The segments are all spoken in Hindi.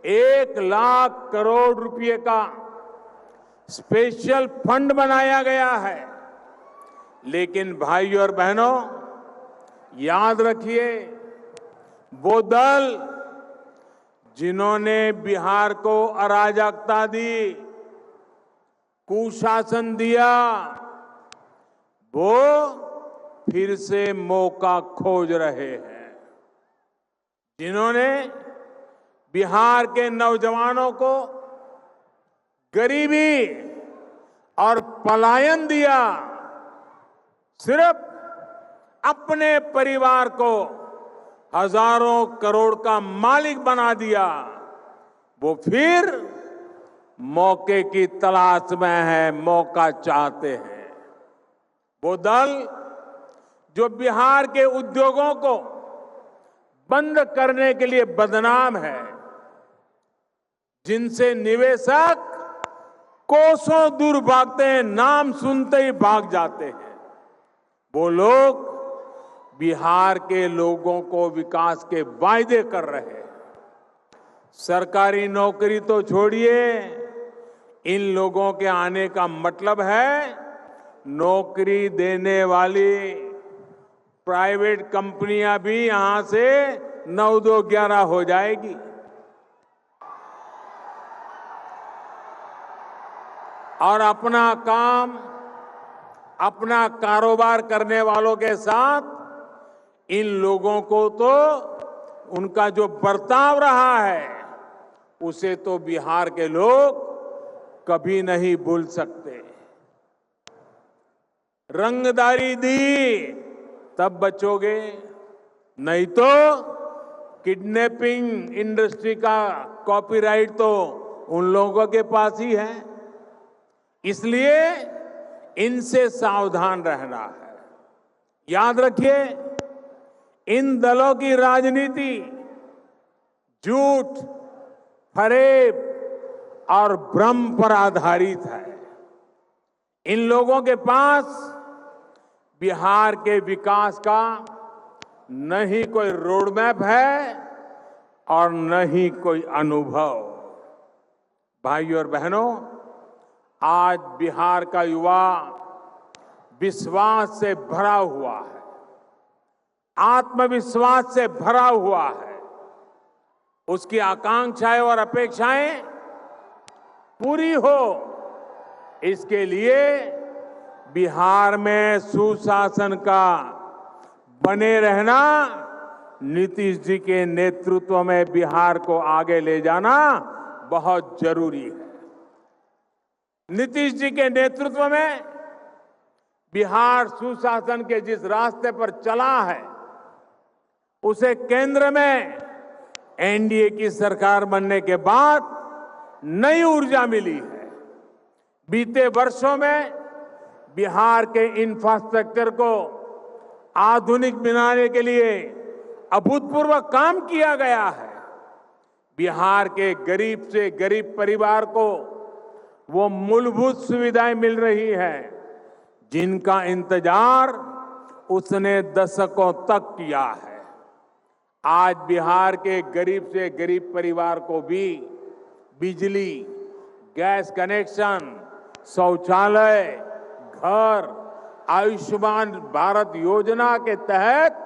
1 लाख करोड़ रुपए का स्पेशल फंड बनाया गया है। लेकिन भाइयों और बहनों, याद रखिए, वो दल जिन्होंने बिहार को अराजकता दी, कुशासन दिया, वो फिर से मौका खोज रहे हैं। जिन्होंने बिहार के नौजवानों को गरीबी और पलायन दिया, सिर्फ अपने परिवार को हजारों करोड़ का मालिक बना दिया, वो फिर मौके की तलाश में है, मौका चाहते हैं। वो दल जो बिहार के उद्योगों को बंद करने के लिए बदनाम है, जिनसे निवेशक कोसों दूर भागते हैं, नाम सुनते ही भाग जाते हैं, वो लोग बिहार के लोगों को विकास के वायदे कर रहे हैं। सरकारी नौकरी तो छोड़िए, इन लोगों के आने का मतलब है नौकरी देने वाली प्राइवेट कंपनियां भी यहां से 9, 2, 11 हो जाएगी। और अपना काम, अपना कारोबार करने वालों के साथ इन लोगों को तो उनका जो बर्ताव रहा है, उसे तो बिहार के लोग कभी नहीं भूल सकते। रंगदारी दी तब बचोगे, नहीं तो किडनैपिंग इंडस्ट्री का कॉपीराइट तो उन लोगों के पास ही है। इसलिए इनसे सावधान रहना है। याद रखिए, इन दलों की राजनीति झूठ, फरेब और भ्रम पर आधारित है। इन लोगों के पास बिहार के विकास का न ही कोई रोड मैप है और न ही कोई अनुभव। भाइयों और बहनों, आज बिहार का युवा विश्वास से भरा हुआ है, आत्मविश्वास से भरा हुआ है। उसकी आकांक्षाएं और अपेक्षाएं पूरी हो, इसके लिए बिहार में सुशासन का बने रहना, नीतीश जी के नेतृत्व में बिहार को आगे ले जाना बहुत जरूरी है। नीतीश जी के नेतृत्व में बिहार सुशासन के जिस रास्ते पर चला है, उसे केंद्र में एनडीए की सरकार बनने के बाद नई ऊर्जा मिली है। बीते वर्षों में बिहार के इंफ्रास्ट्रक्चर को आधुनिक बनाने के लिए अभूतपूर्व काम किया गया है। बिहार के गरीब से गरीब परिवार को वो मूलभूत सुविधाएं मिल रही है जिनका इंतजार उसने दशकों तक किया है। आज बिहार के गरीब से गरीब परिवार को भी बिजली, गैस कनेक्शन, शौचालय, घर, आयुष्मान भारत योजना के तहत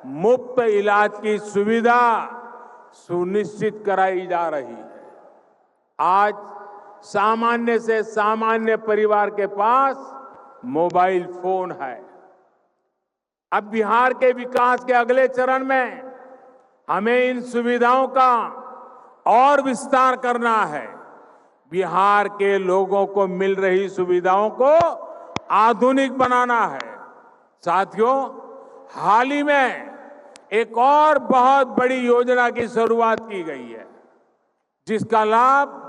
मुफ्त इलाज की सुविधा सुनिश्चित कराई जा रही है। आज सामान्य से सामान्य परिवार के पास मोबाइल फोन है। अब बिहार के विकास के अगले चरण में हमें इन सुविधाओं का और विस्तार करना है। बिहार के लोगों को मिल रही सुविधाओं को आधुनिक बनाना है। साथियों, हाल ही में एक और बहुत बड़ी योजना की शुरुआत की गई है, जिसका लाभ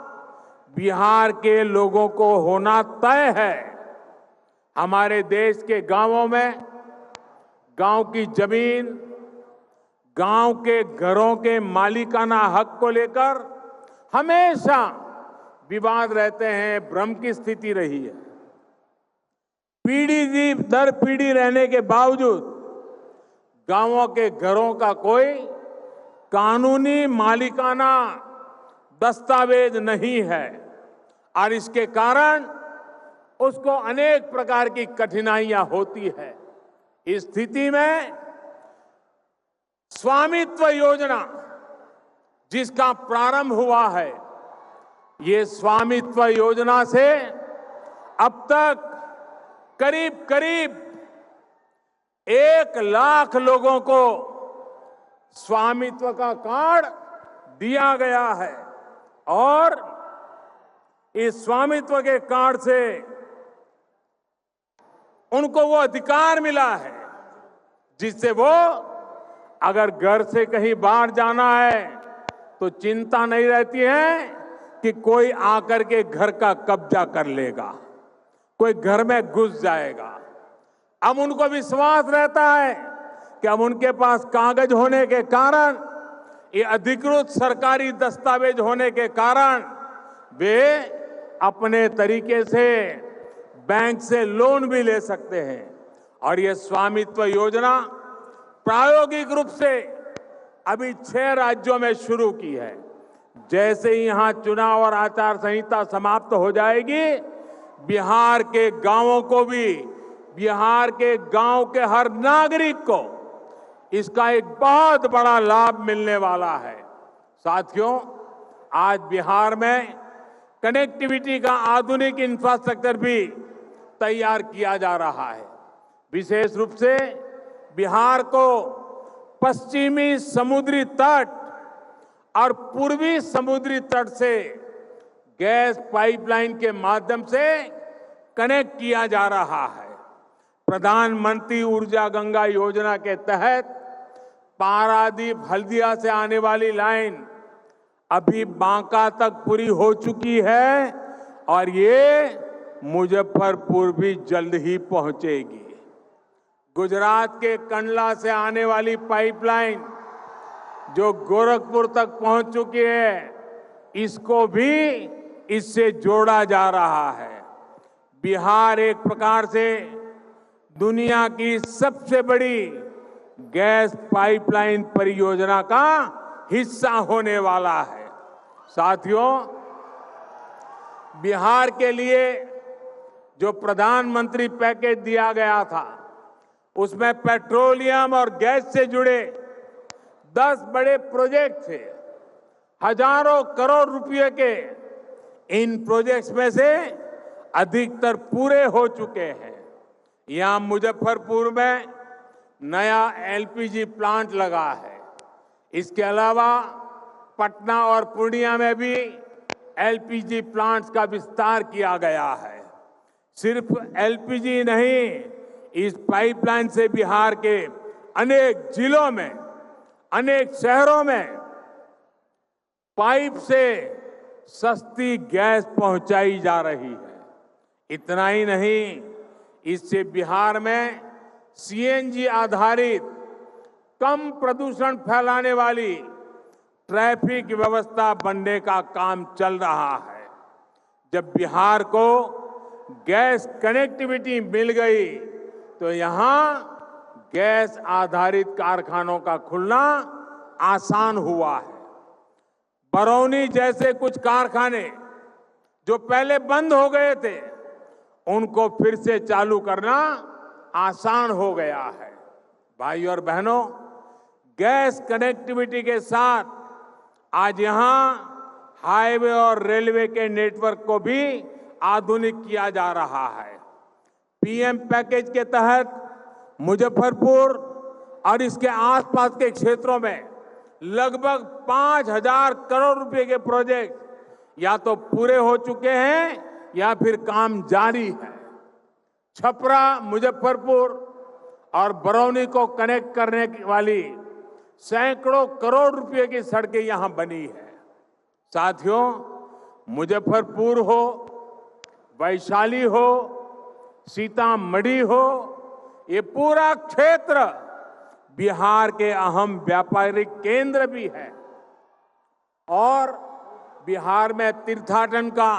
बिहार के लोगों को होना तय है। हमारे देश के गांवों में गांव की जमीन, गांव के घरों के मालिकाना हक को लेकर हमेशा विवाद रहते हैं, भ्रम की स्थिति रही है। पीढ़ी दर पीढ़ी रहने के बावजूद गांवों के घरों का कोई कानूनी मालिकाना दस्तावेज नहीं है और इसके कारण उसको अनेक प्रकार की कठिनाइयां होती है। इस स्थिति में स्वामित्व योजना जिसका प्रारंभ हुआ है, ये स्वामित्व योजना से अब तक करीब करीब 1 लाख लोगों को स्वामित्व का कार्ड दिया गया है और इस स्वामित्व के कार्ड से उनको वो अधिकार मिला है जिससे वो अगर घर से कहीं बाहर जाना है तो चिंता नहीं रहती है कि कोई आकर के घर का कब्जा कर लेगा, कोई घर में घुस जाएगा। अब उनको विश्वास रहता है कि अब उनके पास कागज होने के कारण, ये अधिकृत सरकारी दस्तावेज होने के कारण वे अपने तरीके से बैंक से लोन भी ले सकते हैं। और ये स्वामित्व योजना प्रायोगिक रूप से अभी 6 राज्यों में शुरू की है। जैसे ही यहां चुनाव और आचार संहिता समाप्त हो जाएगी, बिहार के गांवों को भी, बिहार के गांव के हर नागरिक को इसका एक बहुत बड़ा लाभ मिलने वाला है। साथियों, आज बिहार में कनेक्टिविटी का आधुनिक इंफ्रास्ट्रक्चर भी तैयार किया जा रहा है। विशेष रूप से बिहार को पश्चिमी समुद्री तट और पूर्वी समुद्री तट से गैस पाइपलाइन के माध्यम से कनेक्ट किया जा रहा है। प्रधानमंत्री ऊर्जा गंगा योजना के तहत पारादीप हल्दिया से आने वाली लाइन अभी बांका तक पूरी हो चुकी है और ये मुजफ्फरपुर भी जल्द ही पहुंचेगी। गुजरात के कंडला से आने वाली पाइपलाइन जो गोरखपुर तक पहुंच चुकी है, इसको भी इससे जोड़ा जा रहा है। बिहार एक प्रकार से दुनिया की सबसे बड़ी गैस पाइपलाइन परियोजना का हिस्सा होने वाला है। साथियों, बिहार के लिए जो प्रधानमंत्री पैकेज दिया गया था, उसमें पेट्रोलियम और गैस से जुड़े 10 बड़े प्रोजेक्ट थे। हजारों करोड़ रुपए के इन प्रोजेक्ट्स में से अधिकतर पूरे हो चुके हैं। यहां मुजफ्फरपुर में नया एलपीजी प्लांट लगा है। इसके अलावा पटना और पूर्णिया में भी एलपीजी प्लांट्स का विस्तार किया गया है। सिर्फ एलपीजी नहीं, इस पाइपलाइन से बिहार के अनेक जिलों में, अनेक शहरों में पाइप से सस्ती गैस पहुंचाई जा रही है। इतना ही नहीं, इससे बिहार में सीएनजी आधारित कम प्रदूषण फैलाने वाली ट्रैफिक व्यवस्था बनने का काम चल रहा है। जब बिहार को गैस कनेक्टिविटी मिल गई तो यहां गैस आधारित कारखानों का खुलना आसान हुआ है। बरौनी जैसे कुछ कारखाने जो पहले बंद हो गए थे, उनको फिर से चालू करना आसान हो गया है। भाइयों और बहनों, गैस कनेक्टिविटी के साथ आज यहां हाईवे और रेलवे के नेटवर्क को भी आधुनिक किया जा रहा है। पीएम पैकेज के तहत मुजफ्फरपुर और इसके आसपास के क्षेत्रों में लगभग 5,000 करोड़ रुपए के प्रोजेक्ट या तो पूरे हो चुके हैं या फिर काम जारी है। छपरा, मुजफ्फरपुर और बरौनी को कनेक्ट करने वाली सैकड़ों करोड़ रुपए की सड़कें यहां बनी है। साथियों, मुजफ्फरपुर हो, वैशाली हो, सीतामढ़ी हो, ये पूरा क्षेत्र बिहार के अहम व्यापारिक केंद्र भी है और बिहार में तीर्थाटन का,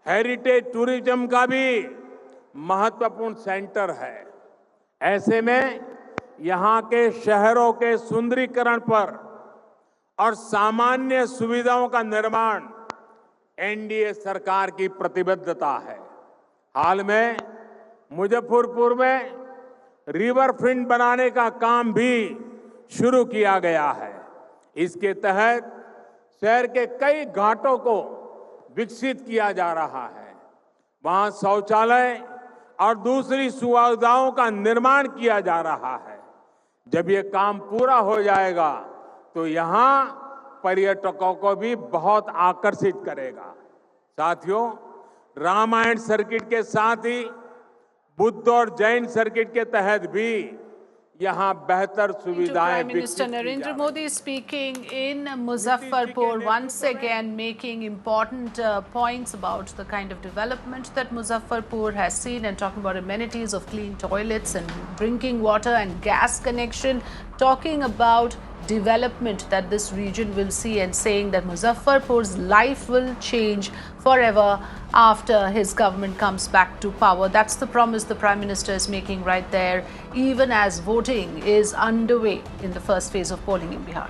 हेरिटेज टूरिज्म का भी महत्वपूर्ण सेंटर है। ऐसे में यहां के शहरों के सुंदरीकरण पर और सामान्य सुविधाओं का निर्माण एनडीए सरकार की प्रतिबद्धता है। हाल में मुजफ्फरपुर में रिवर फ्रंट बनाने का काम भी शुरू किया गया है। इसके तहत शहर के कई घाटों को विकसित किया जा रहा है। वहां शौचालय और दूसरी सुविधाओं का निर्माण किया जा रहा है। जब ये काम पूरा हो जाएगा तो यहां पर्यटकों को भी बहुत आकर्षित करेगा। साथियों, रामायण सर्किट के साथ ही बुद्ध और जैन सर्किट के तहत भी यहाँ बेहतर सुविधाएं Prime Minister Narendra Modi speaking in Muzaffarpur, once again making important points about the kind of development that Muzaffarpur has seen, and talking about amenities of clean toilets and drinking water and gas connection, talking about development that this region will see, and saying that Muzaffarpur's life will change forever after his government comes back to power. That's the promise the Prime Minister is making right there, even as voting is underway in the first phase of polling in Bihar.